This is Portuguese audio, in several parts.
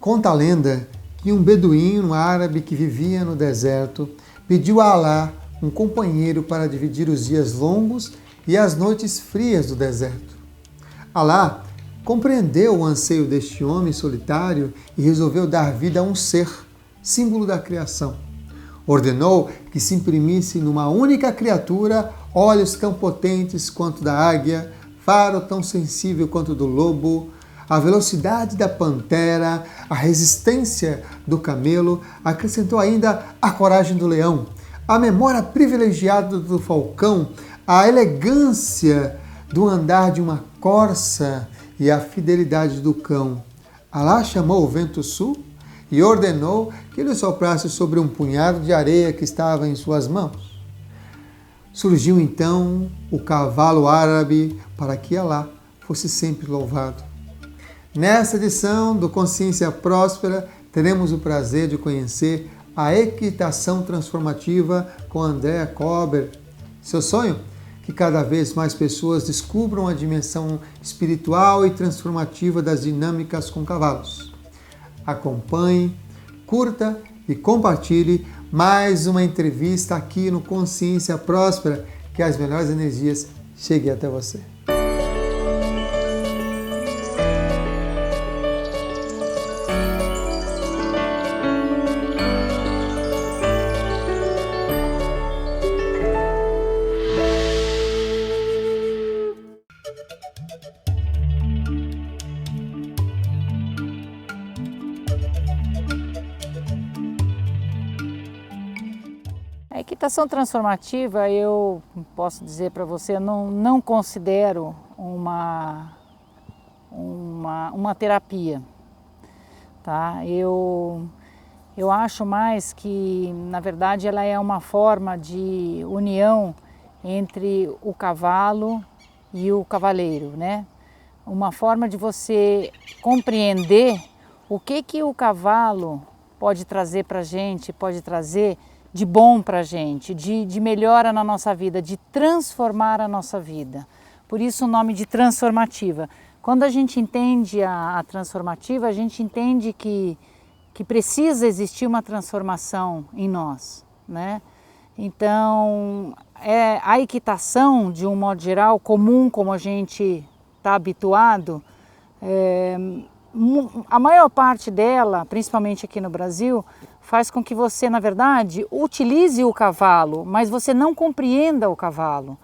Conta a lenda que um beduíno árabe que vivia no deserto pediu a Alá um companheiro para dividir os dias longos e as noites frias do deserto. Alá compreendeu o anseio deste homem solitário e resolveu dar vida a um ser, símbolo da criação. Ordenou que se imprimisse numa única criatura olhos tão potentes quanto da águia, faro tão sensível quanto do lobo, a velocidade da pantera, a resistência do camelo, acrescentou ainda a coragem do leão, a memória privilegiada do falcão, a elegância do andar de uma corça e a fidelidade do cão. Alá chamou o vento sul e ordenou que ele soprasse sobre um punhado de areia que estava em suas mãos. Surgiu então o cavalo árabe para que Alá fosse sempre louvado. Nessa edição do Consciência Próspera, teremos o prazer de conhecer a equitação transformativa com Andrea Kober. Seu sonho? Que cada vez mais pessoas descubram a dimensão espiritual e transformativa das dinâmicas com cavalos. Acompanhe, curta e compartilhe mais uma entrevista aqui no Consciência Próspera, que as melhores energias cheguem até você. A equitação transformativa, eu posso dizer para você, não considero uma terapia, tá? Eu acho mais que, na verdade, ela é uma forma de união entre o cavalo e o cavaleiro, né? Uma forma de você compreender o que o cavalo pode trazer para a gente, pode trazer de bom para a gente, de melhora na nossa vida, de transformar a nossa vida. Por isso o nome de transformativa. Quando a gente entende a transformativa, a gente entende que precisa existir uma transformação em nós, né? Então, a equitação, de um modo geral, comum, como a gente está habituado, a maior parte dela, principalmente aqui no Brasil, faz com que você, na verdade, utilize o cavalo, mas você não compreenda o cavalo.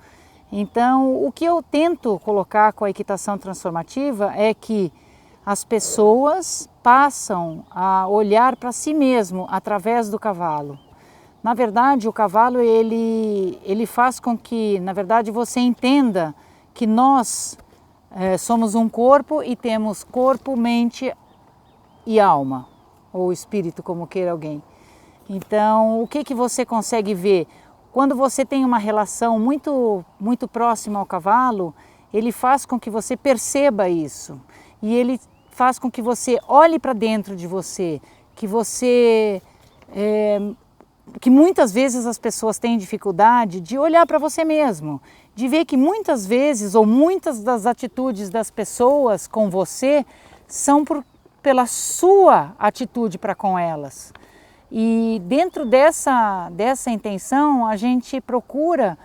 Então, o que eu tento colocar com a equitação transformativa é que as pessoas passam a olhar para si mesmo através do cavalo. Na verdade, o cavalo ele faz com que, na verdade, você entenda que nós somos um corpo e temos corpo, mente e alma, ou espírito, como queira alguém. Então, o que você consegue ver? Quando você tem uma relação muito próxima ao cavalo, ele faz com que você perceba isso. E ele faz com que você olhe para dentro de você, que muitas vezes as pessoas têm dificuldade de olhar para você mesmo, de ver que muitas vezes ou muitas das atitudes das pessoas com você são pela sua atitude para com elas. E dentro dessa intenção a gente procura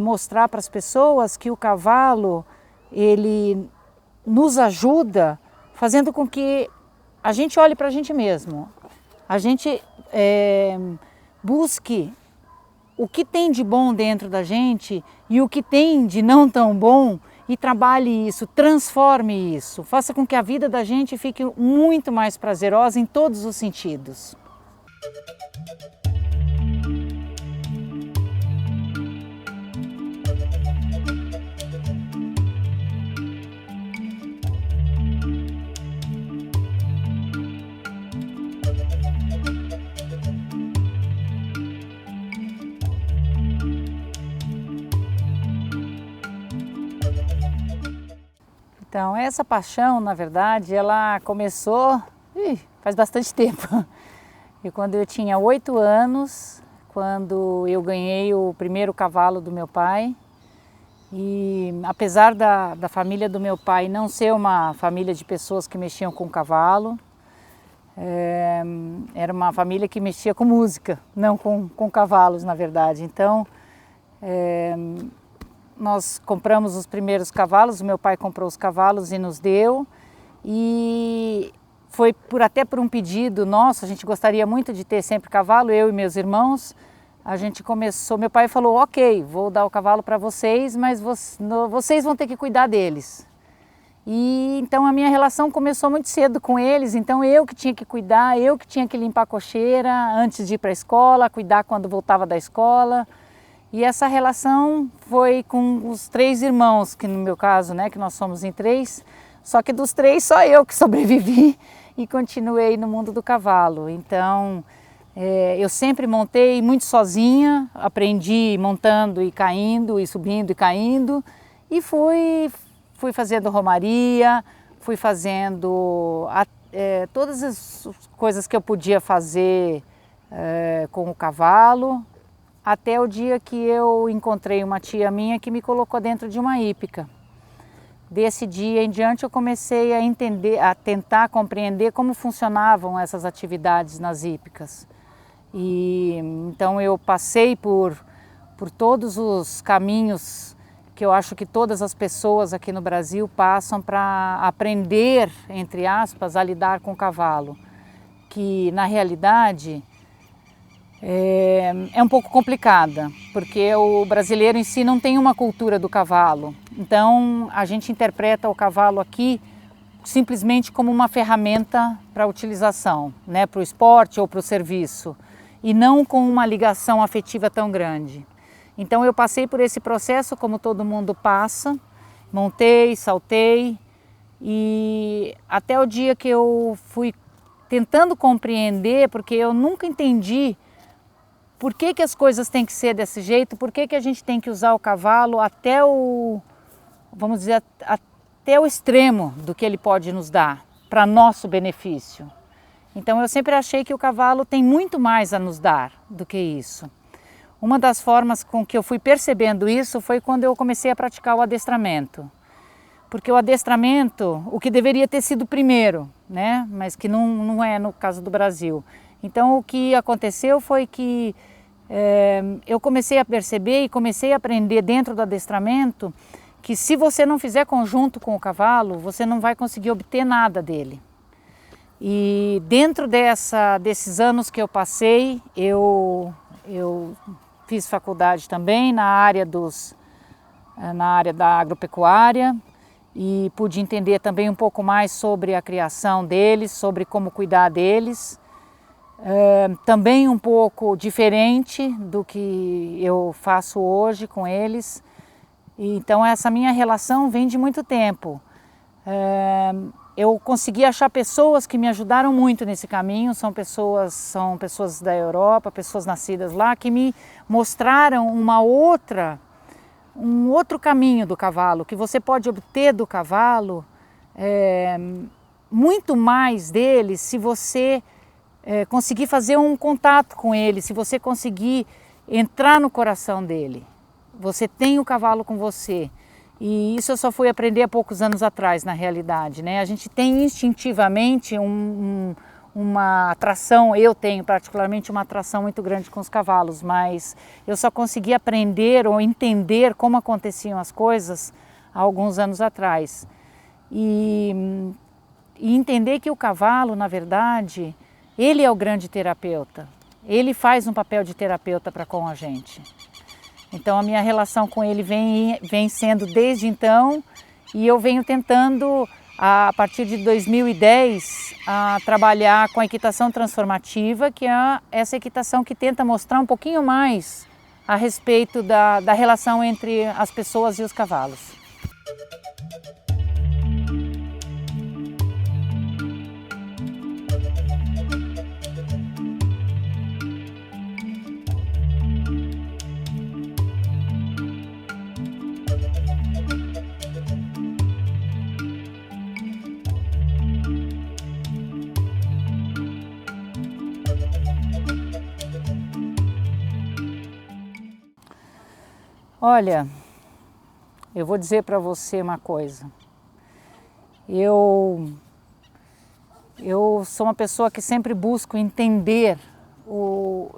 mostrar para as pessoas que o cavalo ele nos ajuda fazendo com que a gente olhe para a gente mesmo, a gente busque o que tem de bom dentro da gente e o que tem de não tão bom e trabalhe isso, transforme isso, faça com que a vida da gente fique muito mais prazerosa em todos os sentidos. Então, essa paixão, na verdade, ela começou faz bastante tempo. E quando eu tinha 8 anos, quando eu ganhei o primeiro cavalo do meu pai, e apesar da família do meu pai não ser uma família de pessoas que mexiam com cavalo, Era uma família que mexia com música, não com cavalos, na verdade. Então, nós compramos os primeiros cavalos, o meu pai comprou os cavalos e nos deu. E foi até por um pedido nosso, a gente gostaria muito de ter sempre cavalo, eu e meus irmãos. A gente começou, meu pai falou, ok, vou dar o cavalo para vocês, mas vocês vão ter que cuidar deles. E então a minha relação começou muito cedo com eles, então eu que tinha que cuidar, eu que tinha que limpar a cocheira antes de ir para a escola, cuidar quando voltava da escola. E essa relação foi com os 3 irmãos, que no meu caso, né, que nós somos em 3, só que dos 3 só eu que sobrevivi e continuei no mundo do cavalo. Então eu sempre montei muito sozinha, aprendi montando e caindo, e subindo e caindo, e fui fazendo romaria, fui fazendo todas as coisas que eu podia fazer com o cavalo, até o dia que eu encontrei uma tia minha que me colocou dentro de uma hípica. Desse dia em diante eu comecei a entender, a tentar compreender como funcionavam essas atividades nas hípicas. E então eu passei por todos os caminhos que eu acho que todas as pessoas aqui no Brasil passam para aprender, entre aspas, a lidar com o cavalo, que na realidade é um pouco complicada, porque o brasileiro em si não tem uma cultura do cavalo. Então a gente interpreta o cavalo aqui simplesmente como uma ferramenta para utilização, né, para o esporte ou para o serviço, e não com uma ligação afetiva tão grande. Então eu passei por esse processo como todo mundo passa, montei, saltei, e até o dia que eu fui tentando compreender, porque eu nunca entendi por que as coisas têm que ser desse jeito, por que a gente tem que usar o cavalo até vamos dizer, até o extremo do que ele pode nos dar, para nosso benefício. Então eu sempre achei que o cavalo tem muito mais a nos dar do que isso. Uma das formas com que eu fui percebendo isso foi quando eu comecei a praticar o adestramento. Porque o adestramento, o que deveria ter sido primeiro, né? Mas que não é no caso do Brasil. Então o que aconteceu foi que eu comecei a perceber e comecei a aprender dentro do adestramento que se você não fizer conjunto com o cavalo, você não vai conseguir obter nada dele. E dentro desses anos que eu passei, eu fiz faculdade também na área da agropecuária e pude entender também um pouco mais sobre a criação deles, sobre como cuidar deles. Também um pouco diferente do que eu faço hoje com eles. Então essa minha relação vem de muito tempo. Eu consegui achar pessoas que me ajudaram muito nesse caminho, são pessoas da Europa, pessoas nascidas lá, que me mostraram um outro caminho do cavalo, que você pode obter do cavalo muito mais dele se você conseguir fazer um contato com ele, se você conseguir entrar no coração dele. Você tem o cavalo com você. E isso eu só fui aprender há poucos anos atrás, na realidade, né? A gente tem instintivamente uma atração, eu tenho particularmente uma atração muito grande com os cavalos, mas eu só consegui aprender ou entender como aconteciam as coisas há alguns anos atrás. E entender que o cavalo, na verdade, ele é o grande terapeuta. Ele faz um papel de terapeuta para com a gente. Então a minha relação com ele vem sendo desde então, e eu venho tentando, a partir de 2010, trabalhar com a equitação transformativa, que é essa equitação que tenta mostrar um pouquinho mais a respeito da relação entre as pessoas e os cavalos. Olha, eu vou dizer para você uma coisa. Eu Eu sou uma pessoa que sempre busco entender o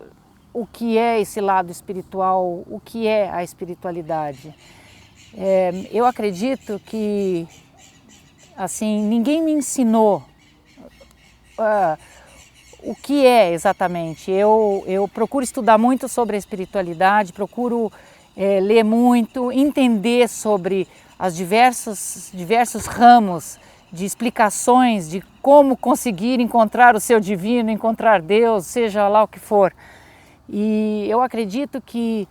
que é esse lado espiritual, o que é a espiritualidade. Eu acredito que, assim, ninguém me ensinou o que é exatamente. Eu procuro estudar muito sobre a espiritualidade, procuro ler muito, entender sobre os diversos ramos de explicações de como conseguir encontrar o seu divino, encontrar Deus, seja lá o que for. E eu acredito que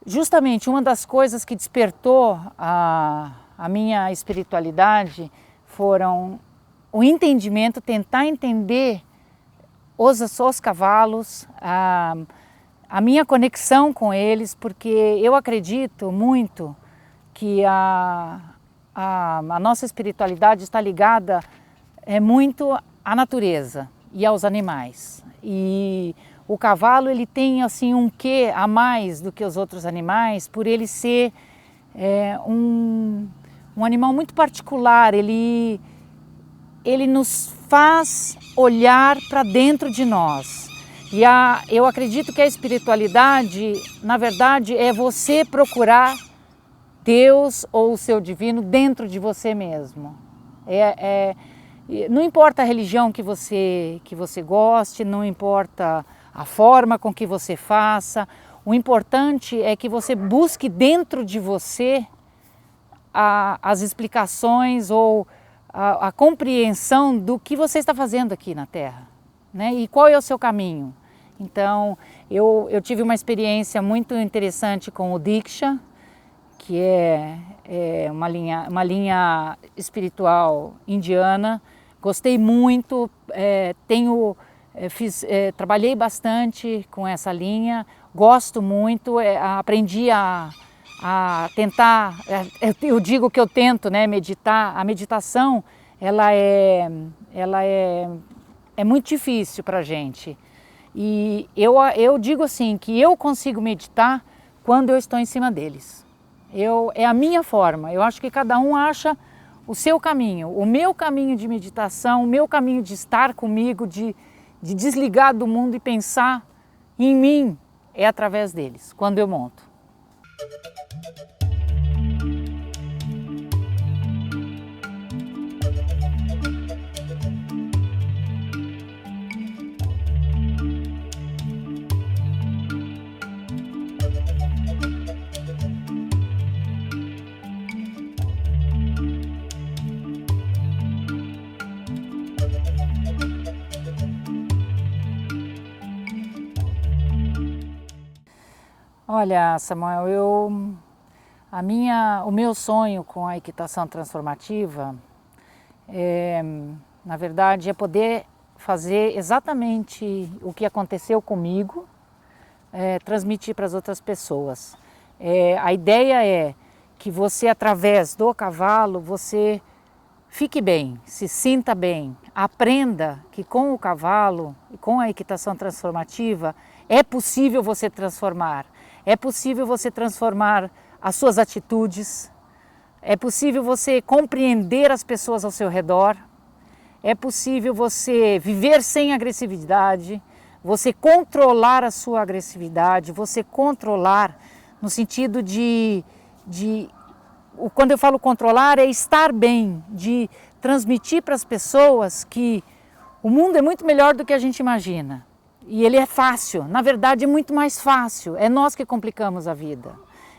justamente uma das coisas que despertou a minha espiritualidade foram o entendimento, tentar entender os cavalos, a minha conexão com eles, porque eu acredito muito que a nossa espiritualidade está ligada muito à natureza e aos animais. E o cavalo, ele tem assim um quê a mais do que os outros animais, por ele ser um animal muito particular. Ele nos faz olhar para dentro de nós. E eu acredito que a espiritualidade, na verdade, é você procurar Deus ou o seu divino dentro de você mesmo. Não importa a religião que você goste, não importa a forma com que você faça, o importante é que você busque dentro de você as explicações ou a compreensão do que você está fazendo aqui na Terra, né? E qual é o seu caminho. Então, eu tive uma experiência muito interessante com o Diksha, que é uma linha espiritual indiana. Gostei muito, trabalhei bastante com essa linha, gosto muito, aprendi a tentar, eu digo que eu tento, né, meditar. A meditação, ela é muito difícil para a gente. E eu digo assim, que eu consigo meditar quando eu estou em cima deles. É a minha forma. Eu acho que cada um acha o seu caminho. O meu caminho de meditação, o meu caminho de estar comigo, de desligar do mundo e pensar em mim, é através deles, quando eu monto. Olha, Samuel, o meu sonho com a equitação transformativa, na verdade, é poder fazer exatamente o que aconteceu comigo, transmitir para as outras pessoas. A ideia é que você, através do cavalo, você fique bem, se sinta bem, aprenda que com o cavalo e com a equitação transformativa é possível você transformar. É possível você transformar as suas atitudes, é possível você compreender as pessoas ao seu redor, é possível você viver sem agressividade, você controlar a sua agressividade, você controlar no sentido quando eu falo controlar, é estar bem, de transmitir para as pessoas que o mundo é muito melhor do que a gente imagina. E ele é fácil, na verdade é muito mais fácil, é nós que complicamos a vida.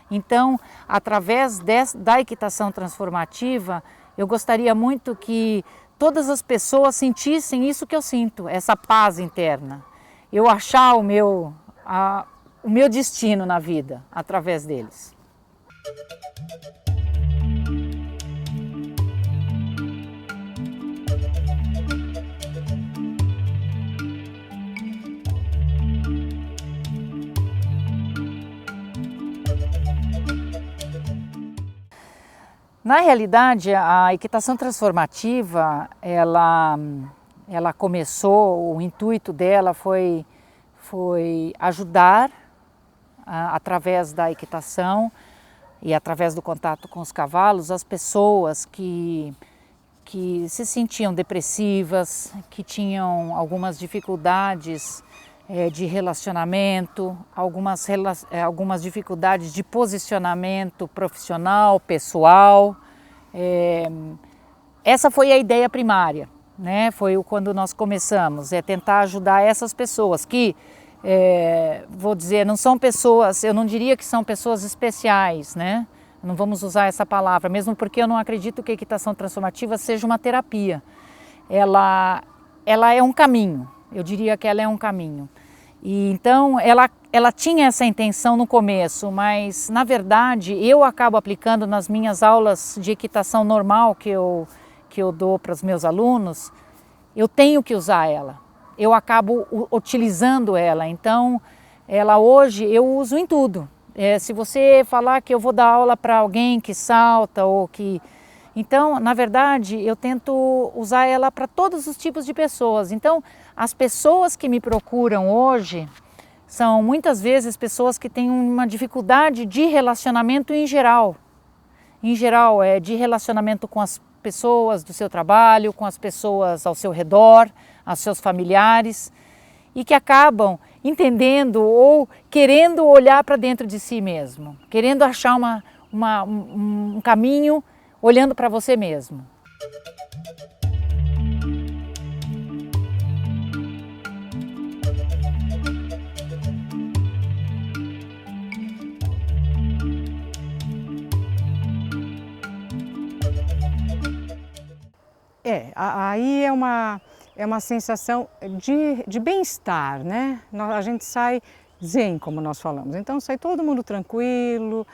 Então, através da equitação transformativa, eu gostaria muito que todas as pessoas sentissem isso que eu sinto, essa paz interna. Eu achar o meu destino na vida através deles. Na realidade, a equitação transformativa, ela começou, o intuito dela foi ajudar, através da equitação e através do contato com os cavalos, as pessoas que que se sentiam depressivas, que tinham algumas dificuldades de relacionamento, algumas dificuldades de posicionamento profissional, pessoal. Essa foi a ideia primária, né? Foi quando nós começamos, tentar ajudar essas pessoas que, vou dizer, não são pessoas, eu não diria que são pessoas especiais, né? Não vamos usar essa palavra, mesmo porque eu não acredito que a equitação transformativa seja uma terapia. Ela é um caminho, eu diria que ela é um caminho. E então ela tinha essa intenção no começo, mas na verdade eu acabo aplicando nas minhas aulas de equitação normal que eu dou para os meus alunos, eu tenho que usar ela. Eu acabo utilizando ela, então ela hoje eu uso em tudo. Se você falar que eu vou dar aula para alguém que salta ou que... Então, na verdade, eu tento usar ela para todos os tipos de pessoas. Então, as pessoas que me procuram hoje são muitas vezes pessoas que têm uma dificuldade de relacionamento em geral. Em geral, de relacionamento com as pessoas do seu trabalho, com as pessoas ao seu redor, aos seus familiares, e que acabam entendendo ou querendo olhar para dentro de si mesmo, querendo achar um caminho olhando para você mesmo. Aí é uma sensação de bem-estar, né? A gente sai zen, como nós falamos. Então sai todo mundo tranquilo,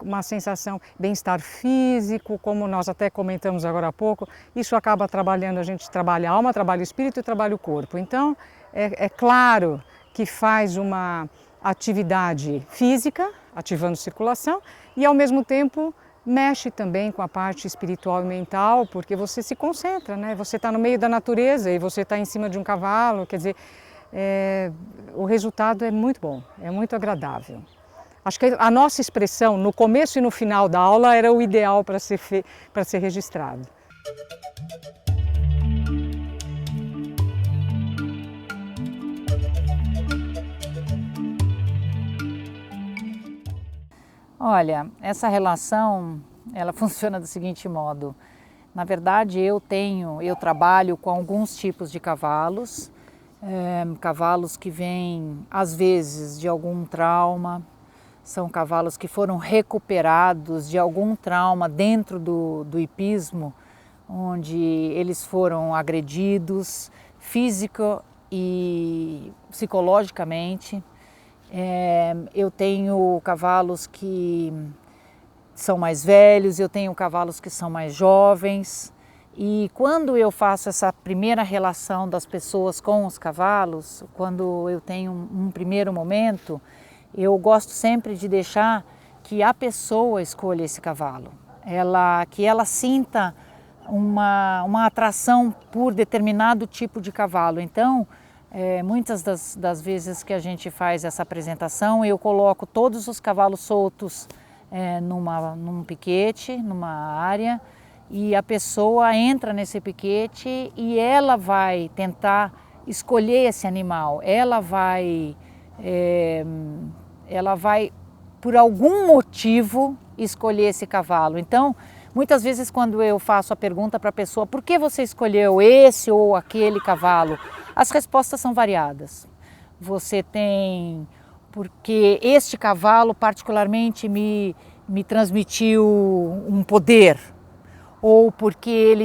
uma sensação de bem-estar físico, como nós até comentamos agora há pouco. Isso acaba trabalhando, a gente trabalha a alma, trabalha o espírito e trabalha o corpo. Então é claro que faz uma atividade física, ativando circulação, e ao mesmo tempo mexe também com a parte espiritual e mental, porque você se concentra, né? Você está no meio da natureza e você está em cima de um cavalo, quer dizer, o resultado é muito bom, é muito agradável. Acho que a nossa expressão no começo e no final da aula era o ideal para ser registrado. Olha, essa relação, ela funciona do seguinte modo. Na verdade, eu trabalho com alguns tipos de cavalos, cavalos que vêm, às vezes, de algum trauma, são cavalos que foram recuperados de algum trauma dentro do hipismo, onde eles foram agredidos físico e psicologicamente. Eu tenho cavalos que são mais velhos, eu tenho cavalos que são mais jovens, e quando eu faço essa primeira relação das pessoas com os cavalos, quando eu tenho um primeiro momento, eu gosto sempre de deixar que a pessoa escolha esse cavalo, que ela sinta uma atração por determinado tipo de cavalo. Então, muitas das vezes que a gente faz essa apresentação, eu coloco todos os cavalos soltos num piquete, numa área, e a pessoa entra nesse piquete e ela vai tentar escolher esse animal. Ela vai, por algum motivo, escolher esse cavalo. Então, muitas vezes quando eu faço a pergunta para a pessoa, por que você escolheu esse ou aquele cavalo? As respostas são variadas. Você tem, porque este cavalo particularmente me transmitiu um poder, ou porque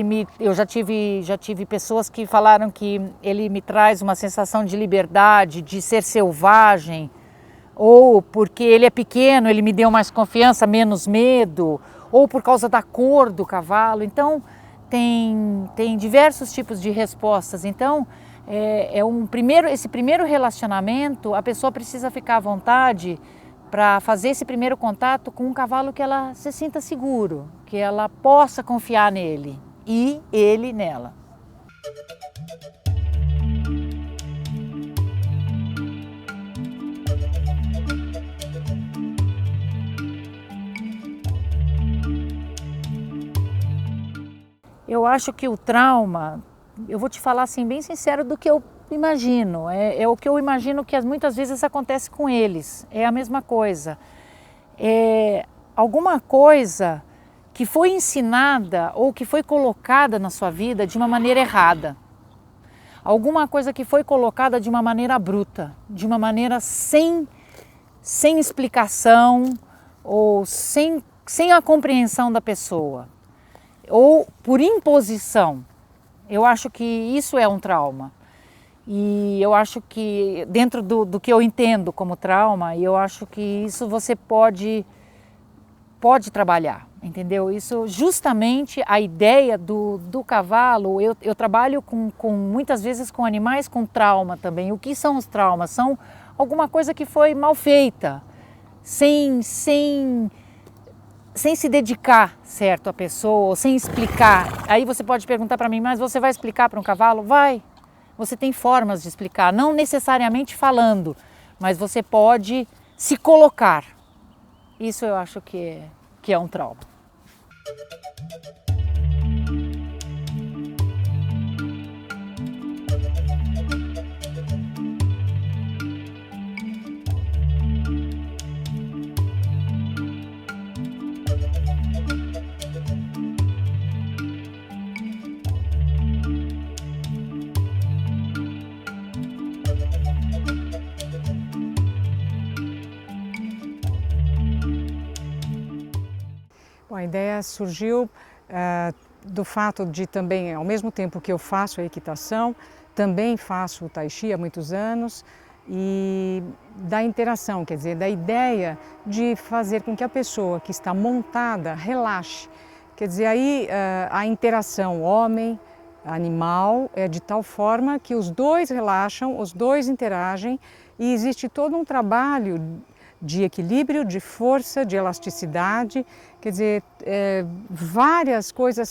eu já tive pessoas que falaram que ele me traz uma sensação de liberdade, de ser selvagem, ou porque ele é pequeno, ele me deu mais confiança, menos medo, ou por causa da cor do cavalo. Então, tem diversos tipos de respostas. Então, esse primeiro relacionamento, a pessoa precisa ficar à vontade para fazer esse primeiro contato com um cavalo que ela se sinta seguro, que ela possa confiar nele e ele nela. Eu acho que o trauma, eu vou te falar assim bem sincero do que eu imagino, é o que eu imagino que muitas vezes acontece com eles, é a mesma coisa. É alguma coisa que foi ensinada ou que foi colocada na sua vida de uma maneira errada. Alguma coisa que foi colocada de uma maneira bruta, de uma maneira sem explicação ou sem a compreensão da pessoa, ou por imposição. Eu acho que isso é um trauma. E eu acho que dentro do que eu entendo como trauma, eu acho que isso você pode trabalhar, entendeu? Isso justamente a ideia do cavalo, eu trabalho muitas vezes com animais com trauma também. O que são os traumas? São alguma coisa que foi mal feita, sem se dedicar, certo, à pessoa, sem explicar. Aí você pode perguntar para mim, mas você vai explicar para um cavalo? Vai! Você tem formas de explicar, não necessariamente falando, mas você pode se colocar. Isso eu acho que é um trauma. Bom, a ideia surgiu do fato de também, ao mesmo tempo que eu faço a equitação, também faço o tai chi há muitos anos, e da interação, quer dizer, da ideia de fazer com que a pessoa que está montada relaxe. Quer dizer, aí a interação homem-animal é de tal forma que os dois relaxam, os dois interagem, e existe todo um trabalho de equilíbrio, de força, de elasticidade, quer dizer, várias coisas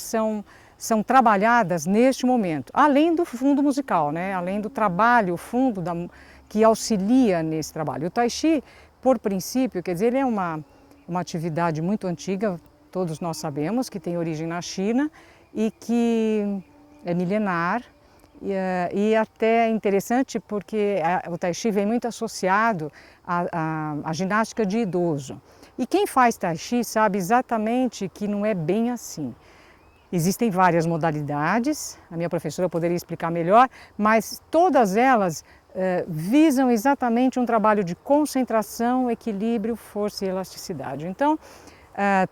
são trabalhadas neste momento, além do fundo musical, né? Além do trabalho, o fundo que auxilia nesse trabalho. O tai chi, por princípio, quer dizer, ele é uma atividade muito antiga, todos nós sabemos, que tem origem na China e que é milenar. E até é interessante porque o tai chi vem muito associado à ginástica de idoso. E quem faz tai chi sabe exatamente que não é bem assim. Existem várias modalidades, a minha professora poderia explicar melhor, mas todas elas visam exatamente um trabalho de concentração, equilíbrio, força e elasticidade. Então,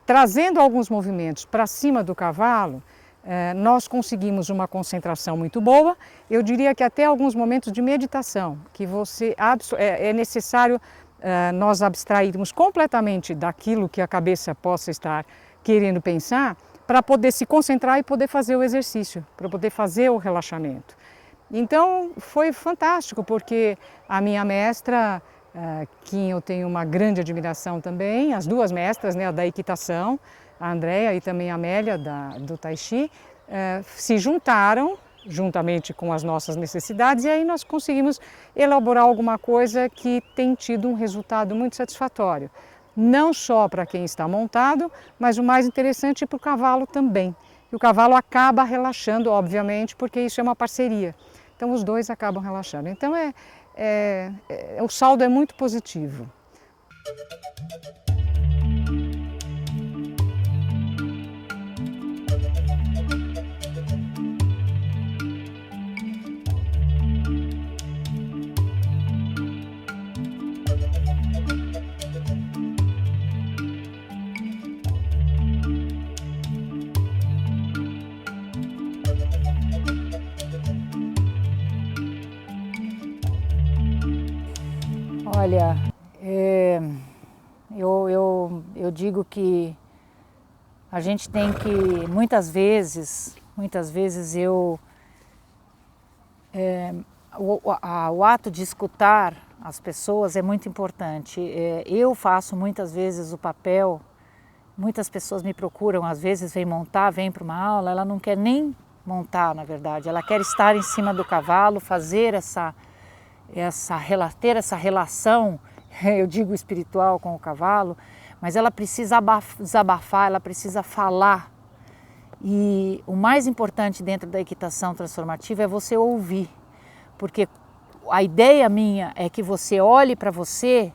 trazendo alguns movimentos para cima do cavalo, nós conseguimos uma concentração muito boa. Eu diria que até alguns momentos de meditação, que é necessário nós abstrairmos completamente daquilo que a cabeça possa estar querendo pensar, para poder se concentrar e poder fazer o exercício, para poder fazer o relaxamento. Então foi fantástico, porque a minha mestra, quem eu tenho uma grande admiração também, as duas mestras, né, da equitação, a Andréia e também a Amélia do tai chi, se juntaram juntamente com as nossas necessidades, e aí nós conseguimos elaborar alguma coisa que tem tido um resultado muito satisfatório. Não só para quem está montado, mas o mais interessante é para o cavalo também. E o cavalo acaba relaxando, obviamente, porque isso é uma parceria. Então os dois acabam relaxando. Então o saldo é muito positivo. Olha, eu digo que a gente tem que, muitas vezes o ato de escutar as pessoas é muito importante. Eu faço muitas vezes o papel, muitas pessoas me procuram, às vezes vem para uma aula, ela não quer nem montar, na verdade, ela quer estar em cima do cavalo, fazer ter essa relação, eu digo espiritual, com o cavalo, mas ela precisa desabafar, ela precisa falar. E o mais importante dentro da equitação transformativa é você ouvir, porque a ideia minha é que você olhe para você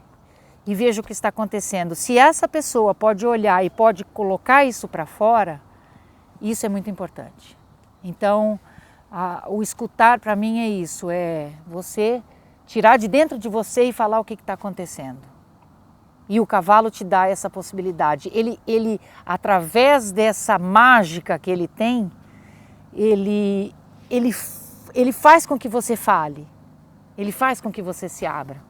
e veja o que está acontecendo. Se essa pessoa pode olhar e pode colocar isso para fora, isso é muito importante. Então, o escutar para mim é isso, é você tirar de dentro de você e falar o que está acontecendo. E o cavalo te dá essa possibilidade. Ele, através dessa mágica que ele tem, ele faz com que você fale, ele faz com que você se abra.